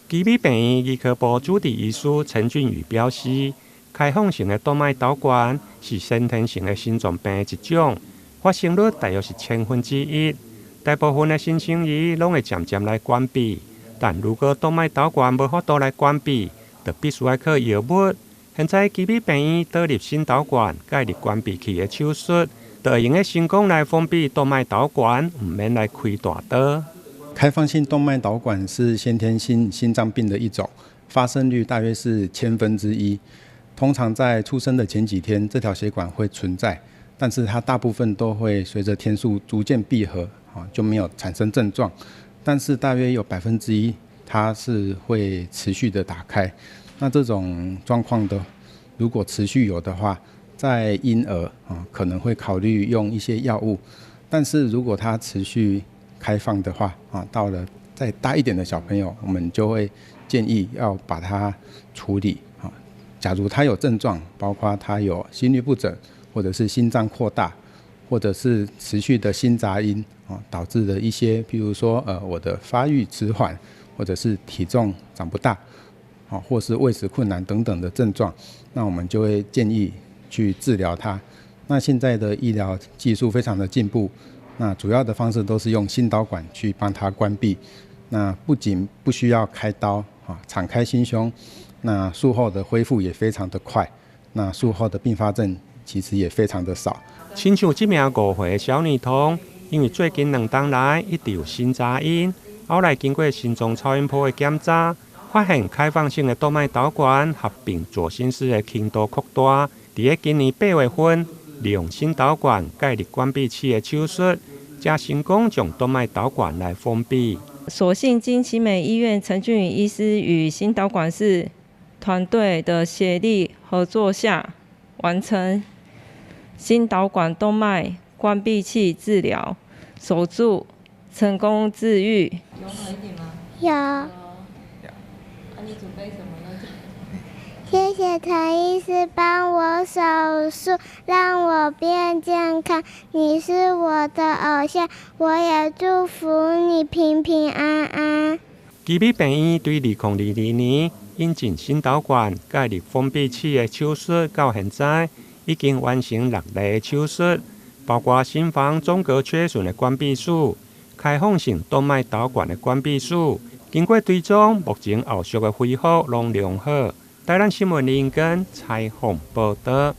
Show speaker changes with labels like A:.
A: 基比病院医科部主治医师陈俊宇表示，开放性的动脉导管是先天性的心脏病的一种，发生率大约是1/1000，大部分的新生儿拢会渐渐来关闭。但如果动脉导管无法度来关闭，就必须要靠药物。现在基比病院导入心导管介入关闭器的手术，就会用个成功来封闭动脉导管，唔免来开大刀。
B: 开放性动脉导管是先天性心脏病的一种，发生率大约是1/1000。通常在出生的前几天，这条血管会存在，但是它大部分都会随着天数逐渐闭合，就没有产生症状。但是大约有1%，它是会持续的打开。那这种状况的，如果持续有的话，在婴儿可能会考虑用一些药物。但是如果它持续开放的话，到了再大一点的小朋友，我们就会建议要把它处理。假如他有症状，包括他有心律不整，或者是心脏扩大，或者是持续的心杂音，导致的一些，譬如说我的发育迟缓，或者是体重长不大，或是喂食困难等等的症状，那我们就会建议去治疗它。那现在的医疗技术非常的进步，那主要的方式都是用心导管去帮它关闭。那不仅不需要开刀，敞开心胸，那术后的恢复也非常的快，那术后的并发症其实也非常的少。
A: 亲像这名5岁的小女童，因为最近2天来一直有心杂音，后来经过心脏超音波的检查，发现开放性的动脉导管合并左心室的轻度扩大。在今年8月份，利用心导管介入关闭器的手术，才成功将动脉导管来封闭。
C: 所幸经奇美医院陈俊宇医师与心导管室团队的协力合作下，完成心导管动脉关闭器治疗手术，成功治愈。有好一点吗？
D: 有。
C: 你准备什么呢？
D: 谢谢陈医师帮我手术，让我变健康。你是我的偶像，我也祝福你平平安安。
A: 基比病院对2022年引进心导管介入封闭器的手术，到现在已经完成6例手术，包括心房总隔缺损的关闭术、开放性动脉导管的关闭术。经过追踪，目前后续的恢复拢良好。台湾新闻林根采访报道。